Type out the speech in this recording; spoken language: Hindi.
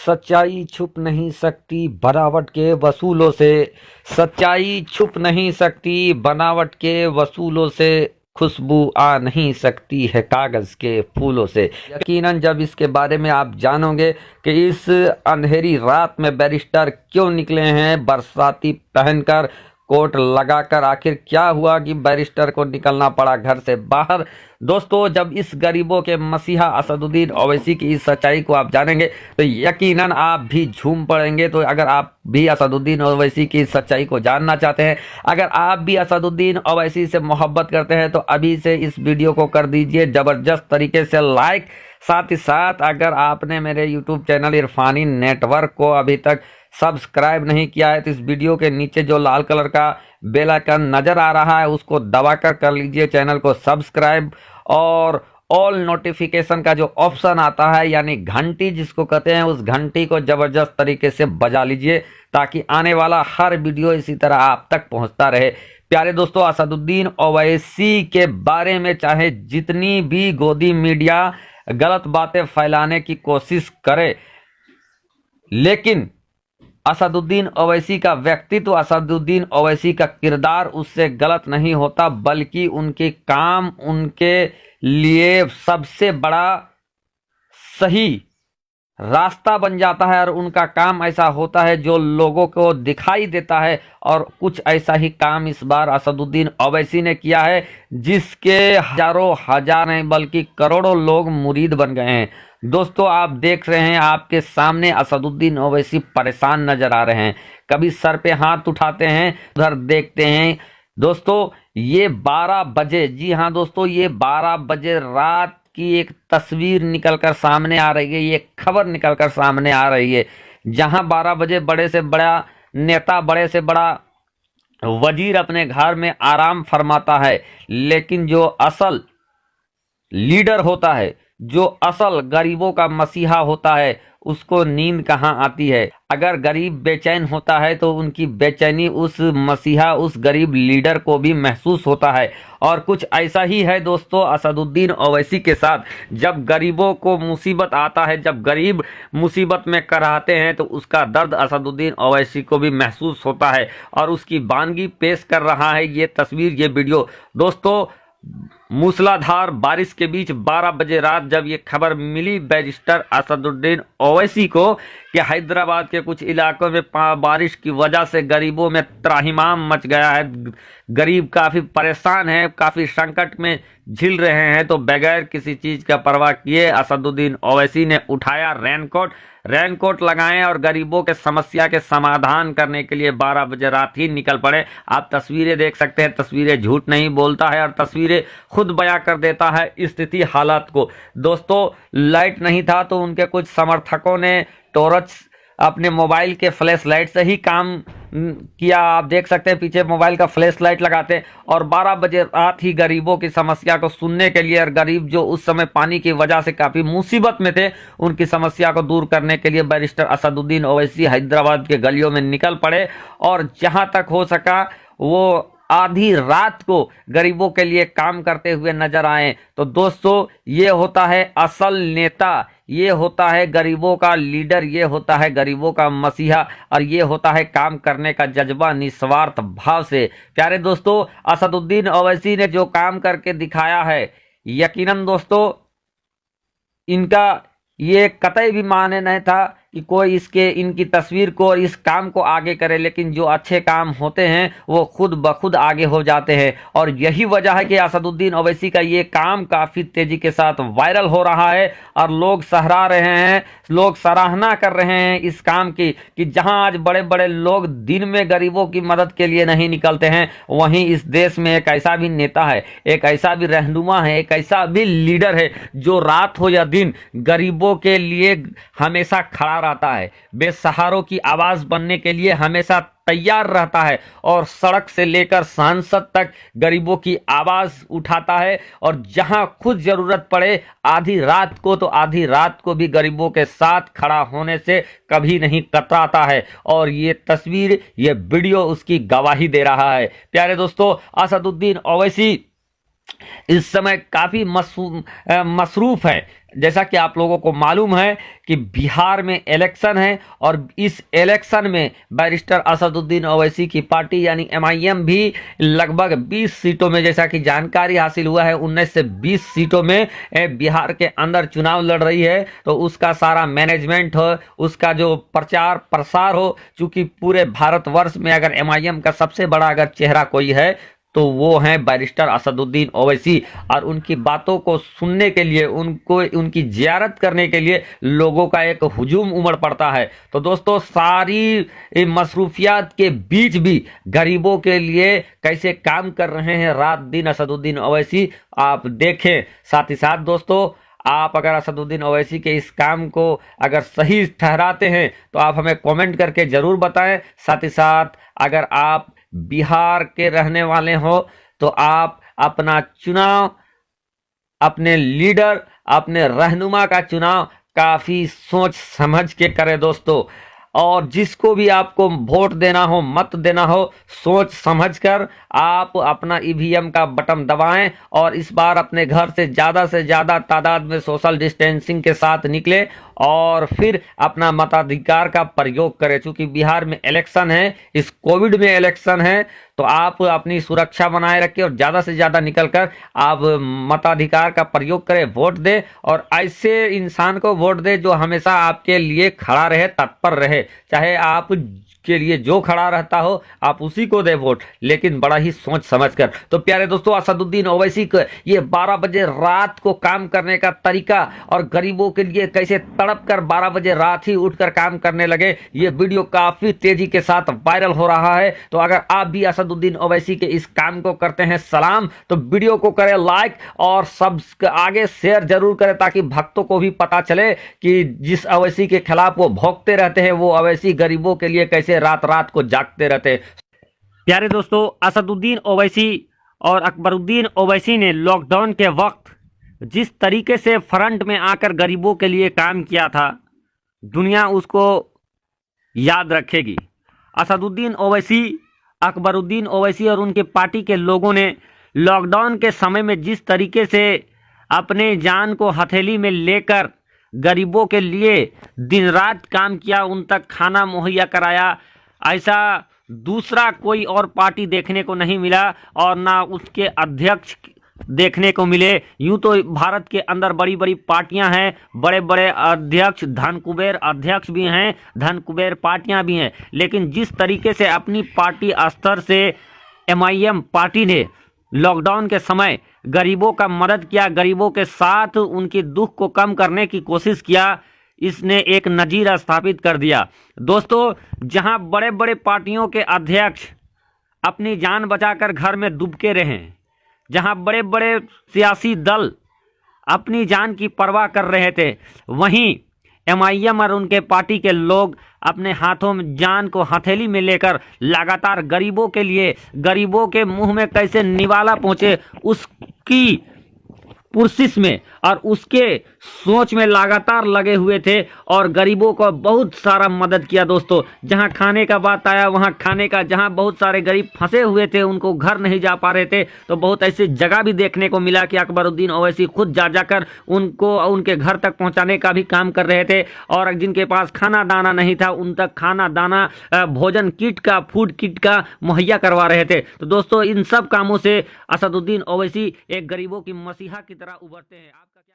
सच्चाई छुप नहीं सकती बनावट के वसूलों से। सच्चाई छुप नहीं सकती बनावट के वसूलों से। खुशबू आ नहीं सकती है कागज के फूलों से। यकीनन जब इसके बारे में आप जानोगे कि इस अंधेरी रात में बैरिस्टर क्यों निकले हैं बरसाती पहनकर, कोट लगाकर, आखिर क्या हुआ कि बैरिस्टर को निकलना पड़ा घर से बाहर। दोस्तों, जब इस गरीबों के मसीहा असदुद्दीन ओवैसी की इस सच्चाई को आप जानेंगे तो यकीनन आप भी झूम पड़ेंगे। तो अगर आप भी असदुद्दीन ओवैसी की सच्चाई को जानना चाहते हैं, अगर आप भी असदुद्दीन ओवैसी से मोहब्बत करते हैं तो अभी से इस वीडियो को कर दीजिए जबरदस्त तरीके से लाइक। साथ ही साथ अगर आपने मेरे यूट्यूब चैनल इरफानी नेटवर्क को अभी तक सब्सक्राइब नहीं किया है तो इस वीडियो के नीचे जो लाल कलर का बेल आइकन नजर आ रहा है उसको दबाकर कर लीजिए चैनल को सब्सक्राइब, और ऑल नोटिफिकेशन का जो ऑप्शन आता है यानी घंटी जिसको कहते हैं, उस घंटी को जबरदस्त तरीके से बजा लीजिए ताकि आने वाला हर वीडियो इसी तरह आप तक पहुंचता रहे। प्यारे दोस्तों, असदुद्दीन ओवैसी के बारे में चाहे जितनी भी गोदी मीडिया गलत बातें फैलाने की कोशिश करे, लेकिन असदुद्दीन ओवैसी का व्यक्तित्व, असदुद्दीन ओवैसी का किरदार उससे गलत नहीं होता, बल्कि उनके काम उनके लिए सबसे बड़ा सही रास्ता बन जाता है और उनका काम ऐसा होता है जो लोगों को दिखाई देता है। और कुछ ऐसा ही काम इस बार असदुद्दीन ओवैसी ने किया है जिसके हजारों हजार नहीं बल्कि करोड़ों लोग मुरीद बन गए हैं। दोस्तों, आप देख रहे हैं आपके सामने असदुद्दीन ओवैसी परेशान नजर आ रहे हैं, कभी सर पे हाथ उठाते हैं, उधर देखते हैं। दोस्तों, ये 12 बजे, जी हाँ दोस्तों, ये 12 बजे रात की एक तस्वीर निकलकर सामने आ रही है, ये खबर निकलकर सामने आ रही है जहां 12 बजे बड़े से बड़ा नेता, बड़े से बड़ा वजीर अपने घर में आराम फरमाता है, लेकिन जो असल लीडर होता है, जो असल गरीबों का मसीहा होता है, उसको नींद कहाँ आती है। अगर गरीब बेचैन होता है तो उनकी बेचैनी उस मसीहा, उस गरीब लीडर को भी महसूस होता है। और कुछ ऐसा ही है दोस्तों असदुद्दीन ओवैसी के साथ। जब गरीबों को मुसीबत आता है, जब गरीब मुसीबत में कराहते हैं तो उसका दर्द असदुद्दीन ओवैसी को भी महसूस होता है और उसकी वानगी पेश कर रहा है ये तस्वीर, ये वीडियो। दोस्तों, मूसलाधार बारिश के बीच 12 बजे रात जब ये खबर मिली बैरिस्टर असदुद्दीन ओवैसी को कि हैदराबाद के कुछ इलाकों में बारिश की वजह से गरीबों में त्राहिमाम मच गया है, गरीब काफ़ी परेशान है, काफ़ी संकट में झिल रहे हैं, तो बगैर किसी चीज़ का परवाह किए असदुद्दीन ओवैसी ने उठाया रेनकोट लगाएं और गरीबों के समस्या के समाधान करने के लिए 12 बजे रात ही निकल पड़े। आप तस्वीरें देख सकते हैं, तस्वीरें झूठ नहीं बोलता है और तस्वीरें खुद बयां कर देता है स्थिति हालात को। दोस्तों, लाइट नहीं था तो उनके कुछ समर्थकों ने टॉर्च अपने मोबाइल के फ्लैश लाइट से ही काम किया। आप देख सकते हैं पीछे मोबाइल का फ्लैश लाइट लगाते और 12 बजे रात ही गरीबों की समस्या को सुनने के लिए, और गरीब जो उस समय पानी की वजह से काफ़ी मुसीबत में थे, उनकी समस्या को दूर करने के लिए बैरिस्टर असदुद्दीन ओवैसी हैदराबाद के गलियों में निकल पड़े और जहां तक हो सका वो आधी रात को गरीबों के लिए काम करते हुए नजर आए। तो दोस्तों, ये होता है असल नेता, ये होता है गरीबों का लीडर, ये होता है गरीबों का मसीहा, और ये होता है काम करने का जज्बा निस्वार्थ भाव से। प्यारे दोस्तों, असदुद्दीन ओवैसी ने जो काम करके दिखाया है, यकीनन दोस्तों इनका ये कतई भी माने नहीं था कि कोई इनकी तस्वीर को और इस काम को आगे करे, लेकिन जो अच्छे काम होते हैं वो खुद ब खुद आगे हो जाते हैं। और यही वजह है कि असदुद्दीन ओवैसी का ये काम काफ़ी तेज़ी के साथ वायरल हो रहा है और लोग सहरा रहे हैं, लोग सराहना कर रहे हैं इस काम की कि जहां आज बड़े बड़े लोग दिन में गरीबों की मदद के लिए नहीं निकलते हैं, वहीं इस देश में एक ऐसा भी नेता है, एक ऐसा भी रहनुमा है, एक ऐसा भी लीडर है जो रात हो या दिन गरीबों के लिए हमेशा खड़ा रहता है, बेसहारों की आवाज बनने के लिए हमेशा तैयार रहता है और सड़क से लेकर सांसद तक गरीबों की आवाज उठाता है। और जहां खुद जरूरत पड़े आधी रात को, तो आधी रात को भी गरीबों के साथ खड़ा होने से कभी नहीं कतराता है। और ये तस्वीर, ये वीडियो उसकी गवाही दे रहा है। प्यारे दोस्तों, असदुद्दीन ओवैसी इस समय काफी मसरूफ है। जैसा कि आप लोगों को मालूम है कि बिहार में इलेक्शन है और इस इलेक्शन में बैरिस्टर असदुद्दीन ओवैसी की पार्टी यानी एमआईएम भी लगभग 20 सीटों में, जैसा कि जानकारी हासिल हुआ है, 19 से 20 सीटों में बिहार के अंदर चुनाव लड़ रही है। तो उसका सारा मैनेजमेंट हो, उसका जो प्रचार प्रसार हो, चूंकि पूरे भारतवर्ष में अगर एमआईएम का सबसे बड़ा अगर चेहरा कोई है तो वो हैं बैरिस्टर असदुद्दीन ओवैसी। और उनकी बातों को सुनने के लिए, उनको उनकी जियारत करने के लिए लोगों का एक हुजूम उमड़ पड़ता है। तो दोस्तों, सारी मसरूफियात के बीच भी गरीबों के लिए कैसे काम कर रहे हैं रात दिन असदुद्दीन ओवैसी, आप देखें। साथ ही साथ दोस्तों, आप अगर असदुद्दीन ओवैसी के इस काम को अगर सही ठहराते हैं तो आप हमें कमेंट करके जरूर बताएं। साथ ही साथ अगर आप बिहार के रहने वाले हो तो आप अपना चुनाव, अपने लीडर, अपने रहनुमा का चुनाव काफी सोच समझ के करें दोस्तों। और जिसको भी आपको वोट देना हो, मत देना हो, सोच समझकर आप अपना ईवीएम का बटन दबाएं और इस बार अपने घर से ज़्यादा तादाद में सोशल डिस्टेंसिंग के साथ निकले और फिर अपना मताधिकार का प्रयोग करें। चूंकि बिहार में इलेक्शन है, इस कोविड में इलेक्शन है, तो आप अपनी सुरक्षा बनाए रखें और ज़्यादा से ज़्यादा निकलकर आप मताधिकार का प्रयोग करें, वोट दें और ऐसे इंसान को वोट दें जो हमेशा आपके लिए खड़ा रहे, तत्पर रहे। चाहे आप के लिए जो खड़ा रहता हो आप उसी को दे वोट, लेकिन बड़ा ही सोच समझकर। तो प्यारे दोस्तों, असदुद्दीन ओवैसी को ये 12 बजे रात को काम करने का तरीका और गरीबों के लिए कैसे तड़प कर 12 बजे रात ही उठकर काम करने लगे, ये वीडियो काफी तेजी के साथ वायरल हो रहा है। तो अगर आप भी असदुद्दीन ओवैसी के इस काम को करते हैं सलाम, तो वीडियो को करें लाइक और सब आगे शेयर जरूर करें ताकि भक्तों को भी पता चले कि जिस ओवैसी के खिलाफ वो भौंकते रहते हैं, वो ओवैसी गरीबों के लिए कैसे रात रात को जागते रहते। प्यारे दोस्तों, असदुद्दीन ओवैसी और अकबरुद्दीन ओवैसी ने लॉकडाउन के वक्त जिस तरीके से फ्रंट में आकर गरीबों के लिए काम किया था, दुनिया उसको याद रखेगी। असदुद्दीन ओवैसी, अकबरुद्दीन ओवैसी और उनके पार्टी के लोगों ने लॉकडाउन के समय में जिस तरीके से अपने जान को हथेली में लेकर गरीबों के लिए दिन रात काम किया, उन तक खाना मुहैया कराया, ऐसा दूसरा कोई और पार्टी देखने को नहीं मिला और ना उसके अध्यक्ष देखने को मिले। यूं तो भारत के अंदर बड़ी बड़ी पार्टियां हैं, बड़े बड़े अध्यक्ष, धन कुबेर अध्यक्ष भी हैं, धन कुबेर पार्टियां भी हैं, लेकिन जिस तरीके से अपनी पार्टी स्तर से एमआईएम पार्टी ने लॉकडाउन के समय गरीबों का मदद किया, गरीबों के साथ उनके दुख को कम करने की कोशिश किया, इसने एक नजीर स्थापित कर दिया। दोस्तों, जहां बड़े बड़े पार्टियों के अध्यक्ष अपनी जान बचाकर घर में दुबके रहे, जहां बड़े बड़े सियासी दल अपनी जान की परवाह कर रहे थे, वहीं एमआईएम और उनके पार्टी के लोग अपने हाथों में जान को हथेली में लेकर लगातार गरीबों के लिए, गरीबों के मुंह में कैसे निवाला पहुंचे उसकी पुरसिस में और उसके सोच में लगातार लगे हुए थे और गरीबों को बहुत सारा मदद किया। दोस्तों, जहां खाने का बात आया वहां खाने का, जहां बहुत सारे गरीब फंसे हुए थे, उनको घर नहीं जा पा रहे थे, तो बहुत ऐसी जगह भी देखने को मिला कि अकबरुद्दीन ओवैसी खुद जा जाकर उनको उनके घर तक पहुंचाने का भी काम कर रहे थे और जिनके पास खाना दाना नहीं था उन तक खाना दाना, भोजन किट का, फूड किट का मुहैया करवा रहे थे। तो दोस्तों, इन सब कामों से असदुद्दीन ओवैसी एक गरीबों की मसीहा की तरह उभरते हैं। आपका क्या